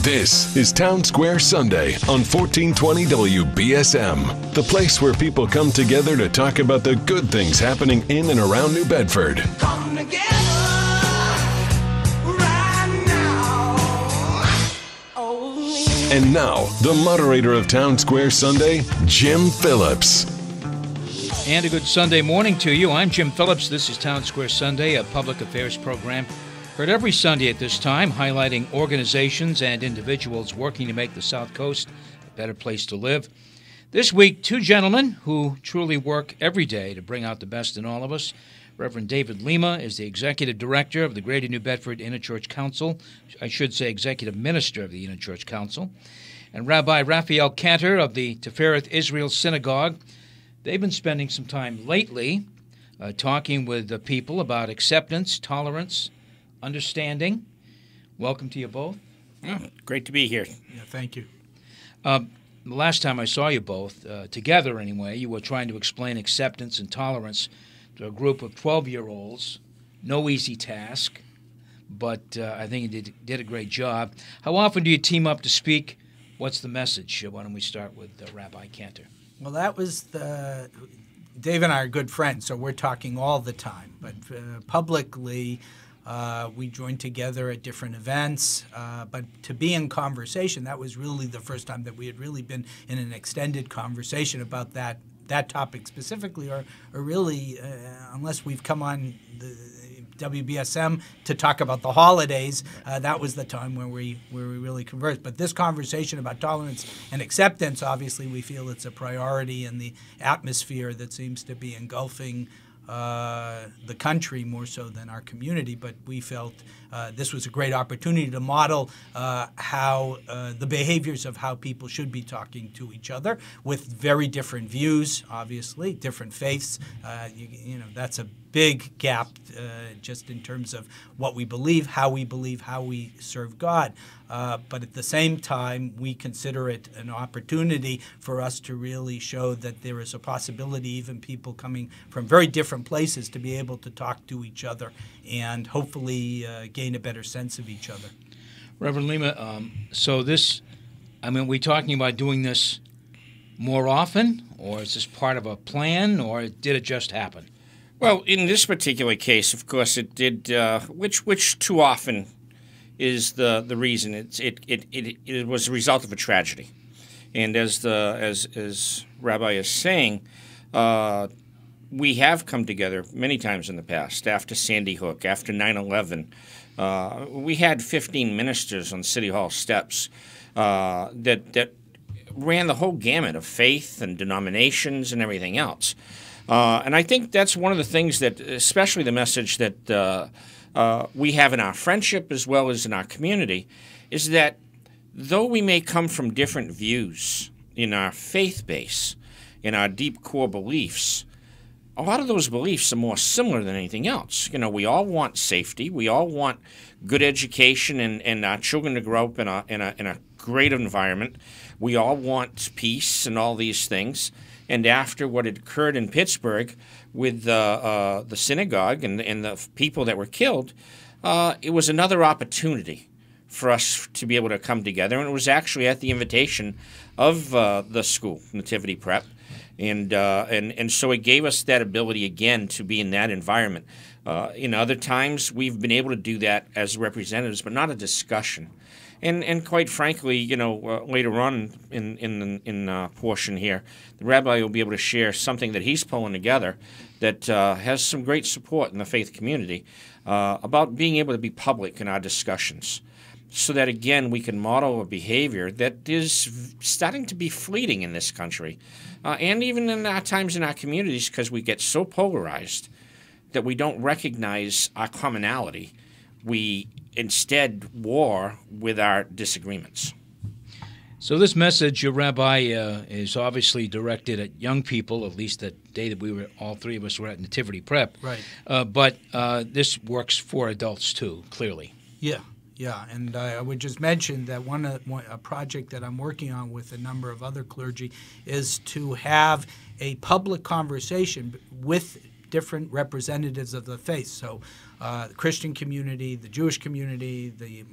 This is Townsquare Sunday on 1420 WBSM, the place where people come together to talk about the good things happening in and around New Bedford. Come together right now. Oh. And now, the moderator of Townsquare Sunday, Jim Phillips. And a good Sunday morning to you. I'm Jim Phillips. This is Townsquare Sunday, a public affairs program heard every Sunday at this time, highlighting organizations and individuals working to make the South Coast a better place to live. This week, two gentlemen who truly work every day to bring out the best in all of us. Reverend David Lima is the Executive Director of the Greater New Bedford Interchurch Council. I should say Executive Minister of the Interchurch Council. And Rabbi Raphael Cantor of the Tifereth Israel Synagogue. They've been spending some time lately talking with the people about acceptance, tolerance, understanding. Welcome to you both. Great to be here. Yeah, thank you. The last time I saw you both, together anyway, you were trying to explain acceptance and tolerance to a group of 12-year-olds. No easy task, but I think you did a great job. How often do you team up to speak? What's the message? Why don't we start with Rabbi Cantor? Well, that was Dave and I are good friends, so we're talking all the time. But publicly, we joined together at different events. But to be in conversation, that was really the first time that we had really been in an extended conversation about that topic specifically, or really, unless we've come on the WBSM to talk about the holidays, that was the time where we really conversed. But this conversation about tolerance and acceptance, obviously we feel it's a priority in the atmosphere that seems to be engulfing the country more so than our community. But we felt this was a great opportunity to model how the behaviors of how people should be talking to each other with very different views, obviously, different faiths. You know, that's a big gap just in terms of what we believe, how we serve God. But at the same time, we consider it an opportunity for us to really show that there is a possibility, even people coming from very different places, to be able to talk to each other and hopefully gain a better sense of each other. Reverend Lima, so this, we talking about doing this more often, or is this part of a plan, or did it just happen? Well, in this particular case, of course, it did, which too often is the reason. It was a result of a tragedy. And as Rabbi is saying, we have come together many times in the past, after Sandy Hook, after 9/11. We had 15 ministers on City Hall steps that ran the whole gamut of faith and denominations and everything else. And I think that's one of the things that, especially the message that we have in our friendship as well as in our community, is that though we may come from different views in our faith base, in our deep core beliefs, a lot of those beliefs are more similar than anything else. You know, we all want safety. We all want good education and our children to grow up in a great environment. We all want peace and all these things. And after what had occurred in Pittsburgh with the synagogue and the people that were killed, it was another opportunity for us to be able to come together. And it was actually at the invitation of the school, Nativity Prep. And so it gave us that ability again to be in that environment. In other times, we've been able to do that as representatives, but not a discussion. And quite frankly, you know, later on in portion here, the rabbi will be able to share something that he's pulling together that has some great support in the faith community about being able to be public in our discussions, so that again we can model a behavior that is starting to be fleeting in this country, and even in our times in our communities, because we get so polarized that we don't recognize our commonality. We instead war with our disagreements. So this message, your Rabbi, is obviously directed at young people, at least the day that all three of us were at Nativity Prep. Right. But this works for adults too, clearly. Yeah, and I would just mention that a project that I'm working on with a number of other clergy is to have a public conversation with different representatives of the faith. So the Christian community, the Jewish community, the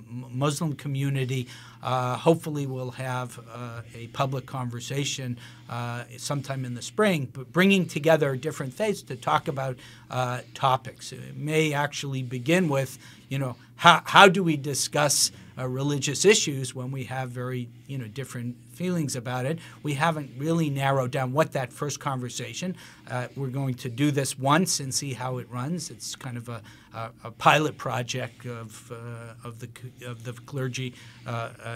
Muslim community, hopefully we'll have a public conversation sometime in the spring, but bringing together different faiths to talk about topics. It may actually begin with, how do we discuss religious issues when we have very, different feelings about it. We haven't really narrowed down what that first conversation. We're going to do this once and see how it runs. It's kind of a pilot project of the clergy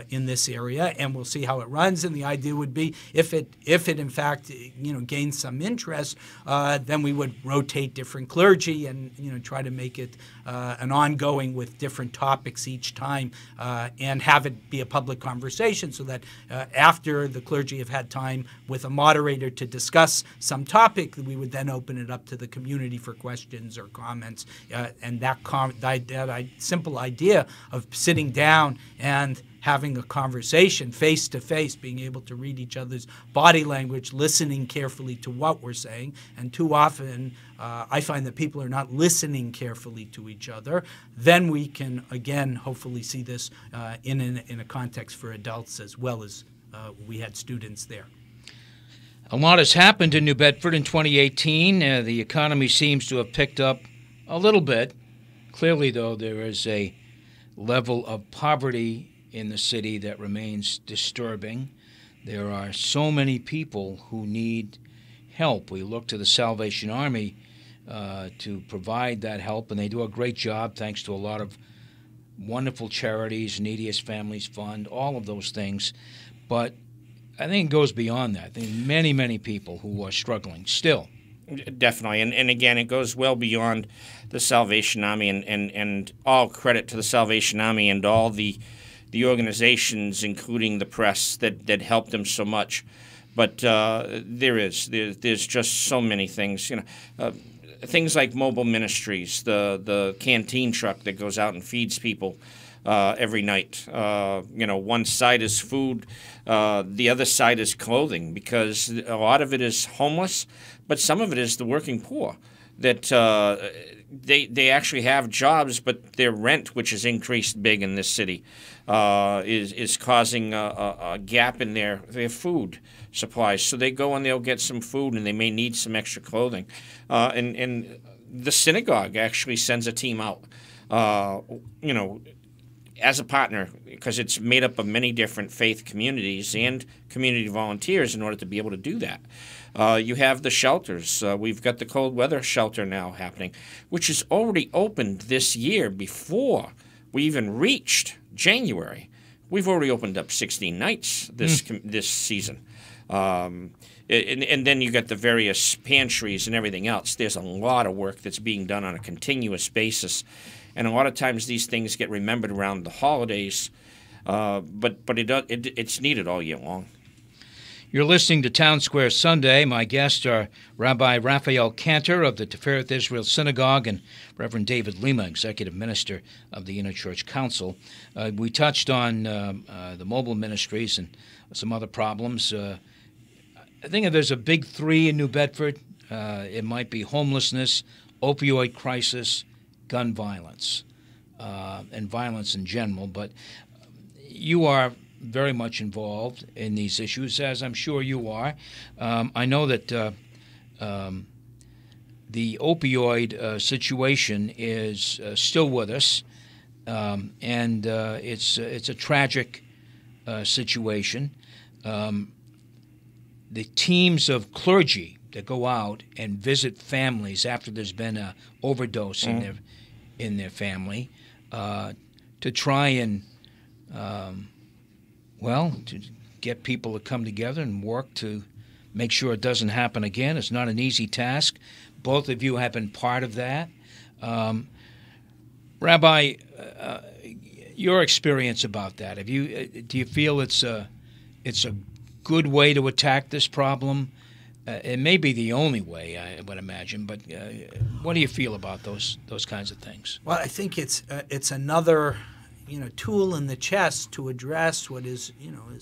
in this area, and we'll see how it runs. And the idea would be, if it in fact gains some interest, then we would rotate different clergy and try to make it an ongoing with different topics each time, and have it be a public conversation, so that after the clergy have had time with a moderator to discuss some topic, we would then open it up to the community for questions or comments. And that simple idea of sitting down and having a conversation face to face, being able to read each other's body language, listening carefully to what we're saying. And too often, I find that people are not listening carefully to each other. Then we can, again, hopefully see this in a context for adults as well as we had students there. A lot has happened in New Bedford in 2018. The economy seems to have picked up a little bit. Clearly, though, there is a level of poverty in the city that remains disturbing. There are so many people who need help. We look to the Salvation Army to provide that help, and they do a great job thanks to a lot of wonderful charities, Neediest Families Fund, all of those things. But I think it goes beyond that. I think many, many people who are struggling still. Definitely. And again, it goes well beyond the Salvation Army, and all credit to the Salvation Army and all the organizations, including the press, that helped them so much. But there's just so many things. Things like mobile ministries, the canteen truck that goes out and feeds people every night. One side is food, the other side is clothing, because a lot of it is homeless, but some of it is the working poor that they actually have jobs, but their rent, which has increased big in this city, is causing a gap in their food supplies. So they go and they'll get some food, and they may need some extra clothing. And the synagogue actually sends a team out, as a partner, because it's made up of many different faith communities and community volunteers in order to be able to do that. You have the shelters. We've got the cold weather shelter now happening, which is already opened this year before we even reached January. We've already opened up 16 nights this season. And then you got the various pantries and everything else. There's a lot of work that's being done on a continuous basis. And a lot of times these things get remembered around the holidays, but it's needed all year long. You're listening to Townsquare Sunday. My guests are Rabbi Raphael Cantor of the Tifereth Israel Synagogue and Reverend David Lima, Executive Minister of the Interchurch Council. We touched on the mobile ministries and some other problems. I think if there's a big three in New Bedford, it might be homelessness, opioid crisis, gun violence, and violence in general. But you are very much involved in these issues, as I'm sure you are. I know that the opioid situation is still with us, and it's a tragic situation. The teams of clergy that go out and visit families after there's been an overdose in their family to try and to get people to come together and work to make sure it doesn't happen again. It's not an easy task. Both of you have been part of that. Rabbi, your experience about that, do you feel it's a good way to attack this problem? It may be the only way, I would imagine, but what do you feel about those kinds of things? Well, I think it's another tool in the chest to address what is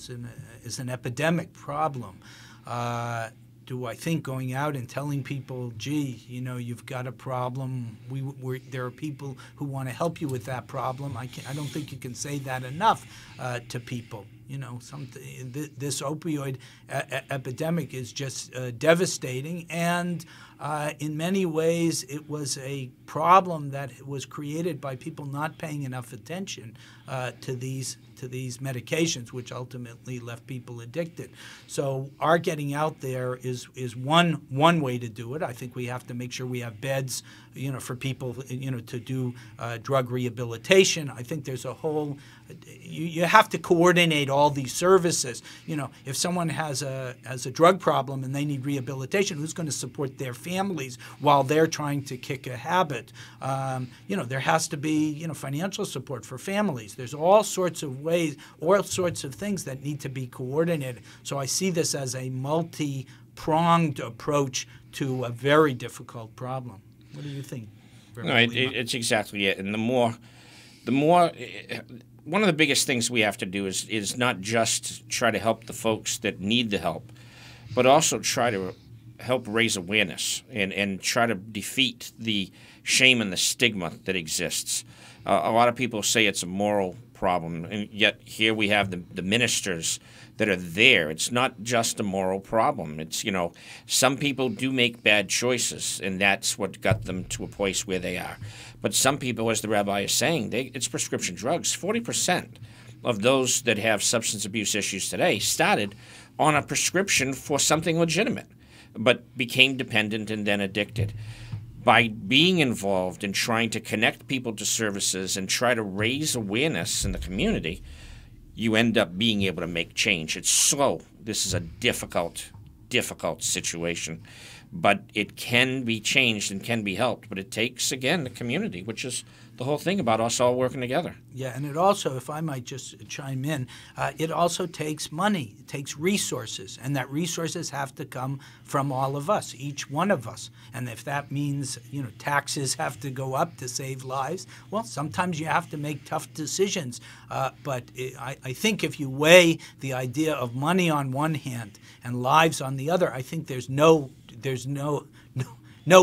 an epidemic problem. do I think going out and telling people, gee, you've got a problem, there are people who want to help you with that problem. I don't think you can say that enough to people. This opioid epidemic is just devastating, and in many ways it was a problem that was created by people not paying enough attention to these medications, which ultimately left people addicted. So our getting out there is one way to do it. I think we have to make sure we have beds, for people, to do drug rehabilitation. I think there's a whole you have to coordinate all these services. If someone has a drug problem and they need rehabilitation, who's going to support their families while they're trying to kick a habit? There has to be financial support for families. There's all sorts of ways, all sorts of things that need to be coordinated. So I see this as a multi-pronged approach to a very difficult problem. What do you think? No, it's exactly it. And the more, one of the biggest things we have to do is not just try to help the folks that need the help, but also try to help raise awareness and try to defeat the shame and the stigma that exists. A lot of people say it's a moral problem, and yet here we have the ministers that are there. It's not just a moral problem. It's, some people do make bad choices, and that's what got them to a place where they are. But some people, as the rabbi is saying, it's prescription drugs. 40% of those that have substance abuse issues today started on a prescription for something legitimate, but became dependent and then addicted. By being involved in trying to connect people to services and try to raise awareness in the community, you end up being able to make change. It's slow. This is a difficult situation, but it can be changed and can be helped. But it takes, again, the community, which is the whole thing about us all working together. Yeah, and it also, if I might just chime in, it also takes money. It takes resources, and that resources have to come from all of us, each one of us. And if that means, taxes have to go up to save lives, well, sometimes you have to make tough decisions. But I think if you weigh the idea of money on one hand and lives on the other, I think there's no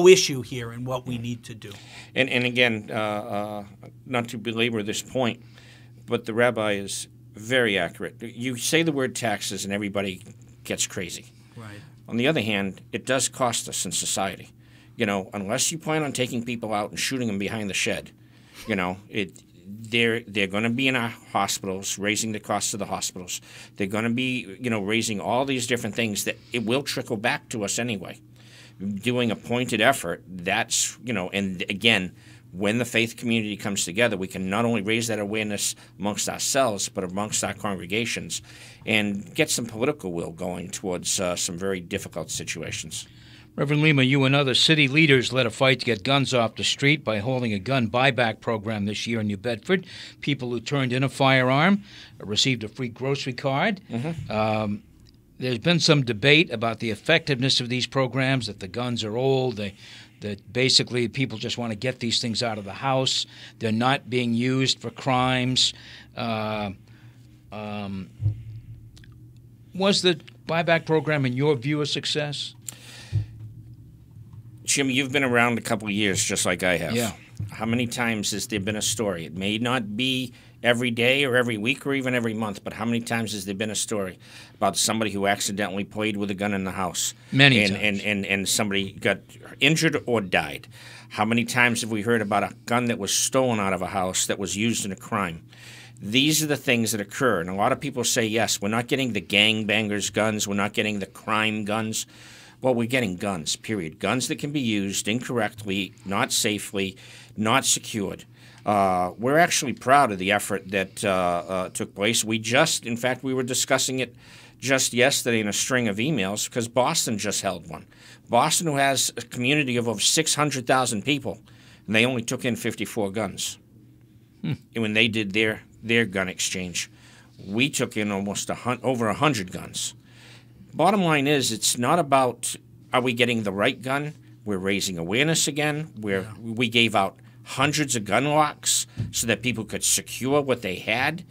issue here in what we need to do. And again, not to belabor this point, but the rabbi is very accurate. You say the word taxes and everybody gets crazy. Right. On the other hand, it does cost us in society. Unless you plan on taking people out and shooting them behind the shed, they're going to be in our hospitals, raising the costs of the hospitals. They're going to be, raising all these different things that it will trickle back to us anyway. Doing a pointed effort, that's, and again, when the faith community comes together, we can not only raise that awareness amongst ourselves, but amongst our congregations, and get some political will going towards some very difficult situations. Reverend Lima, you and other city leaders led a fight to get guns off the street by holding a gun buyback program this year in New Bedford. People who turned in a firearm received a free grocery card. Mm-hmm. There's been some debate about the effectiveness of these programs, that the guns are old, that basically people just want to get these things out of the house. They're not being used for crimes. Was the buyback program, in your view, a success? Jim, you've been around a couple of years just like I have. Yeah. How many times has there been a story? It may not be every day or every week or even every month, but how many times has there been a story about somebody who accidentally played with a gun in the house? Many times. And somebody got injured or died. How many times have we heard about a gun that was stolen out of a house that was used in a crime? These are the things that occur. And a lot of people say, yes, we're not getting the gangbangers' guns, we're not getting the crime guns. Well, we're getting guns, period. Guns that can be used incorrectly, not safely, not secured. We're actually proud of the effort that took place. In fact, we were discussing it just yesterday in a string of emails because Boston just held one. Boston, who has a community of over 600,000 people, and they only took in 54 guns. And when they did their gun exchange, we took in almost over 100 guns. Bottom line is, it's not about are we getting the right gun. We're raising awareness again. We gave out hundreds of gun locks so that people could secure what they had.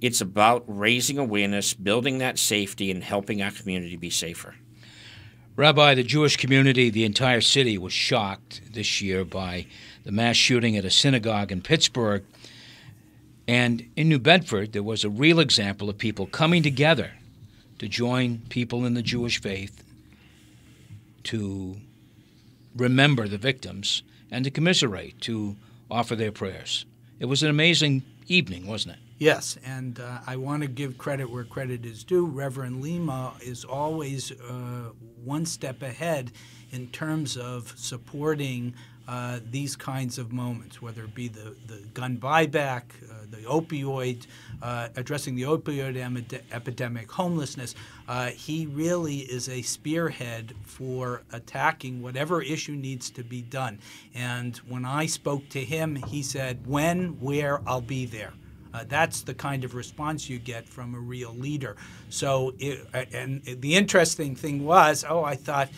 It's about raising awareness, building that safety, and helping our community be safer. Rabbi, the Jewish community, the entire city was shocked this year by the mass shooting at a synagogue in Pittsburgh. And in New Bedford, there was a real example of people coming together to join people in the Jewish faith to remember the victims and to commiserate, to offer their prayers. It was an amazing evening, wasn't it? Yes, and I want to give credit where credit is due. Reverend Lima is always one step ahead in terms of supporting these kinds of moments, whether it be the gun buyback, the opioid, addressing the opioid epidemic, homelessness. He really is a spearhead for attacking whatever issue needs to be done. And when I spoke to him, he said, when, where, I'll be there. That's the kind of response you get from a real leader. So, and the interesting thing was, I thought,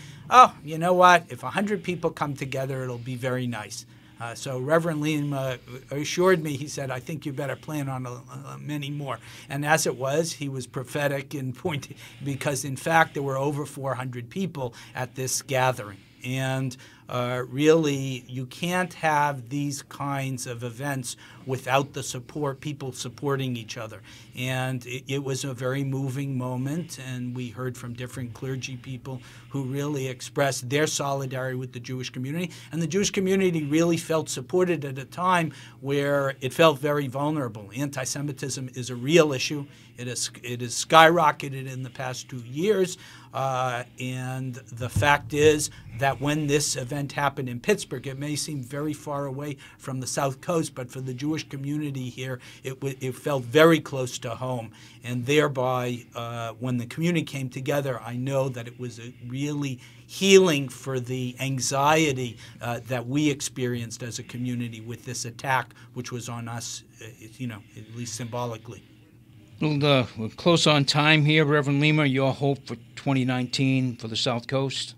you know what? If 100 people come together, it'll be very nice. So Reverend Lima assured me, he said, I think you better plan on many more. And as it was, he was prophetic in point, because in fact there were over 400 people at this gathering. And really, you can't have these kinds of events without the support, people supporting each other. And it was a very moving moment, and we heard from different clergy people who really expressed their solidarity with the Jewish community. And the Jewish community really felt supported at a time where it felt very vulnerable. Anti-Semitism is a real issue. It has skyrocketed in the past 2 years. And the fact is that when this event happened in Pittsburgh, it may seem very far away from the South Coast, but for the Jewish community here, it felt very close to home. And thereby, when the community came together, I know that it was a really healing for the anxiety that we experienced as a community with this attack, which was on us, at least symbolically. We're close on time here, Reverend Lima. Your hope for 2019 for the South Coast?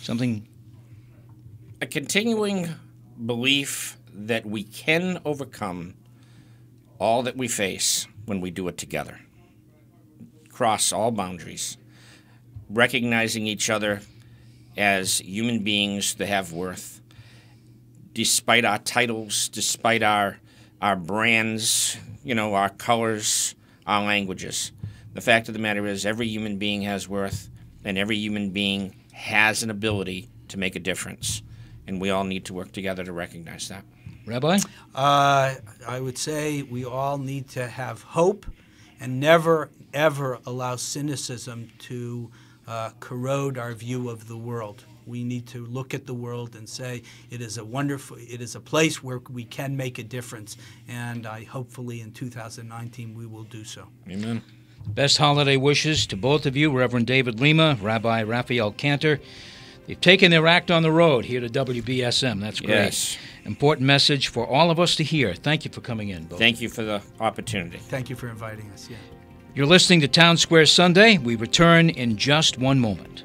Something? A continuing belief that we can overcome all that we face when we do it together. Cross all boundaries. Recognizing each other as human beings that have worth. Despite our titles, despite our brands, our colors, our languages. The fact of the matter is every human being has worth, and every human being has an ability to make a difference. And we all need to work together to recognize that. Rabbi? I would say we all need to have hope and never, ever allow cynicism to corrode our view of the world. We need to look at the world and say it is a place where we can make a difference, and hopefully in 2019 we will do so. Amen. Best holiday wishes to both of you, Reverend David Lima, Rabbi Raphael Cantor. They've taken their act on the road here to WBSM. That's great. Yes. Important message for all of us to hear. Thank you for coming in, both. Thank you for the opportunity. Thank you for inviting us. Yeah. You're listening to Townsquare Sunday. We return in just one moment.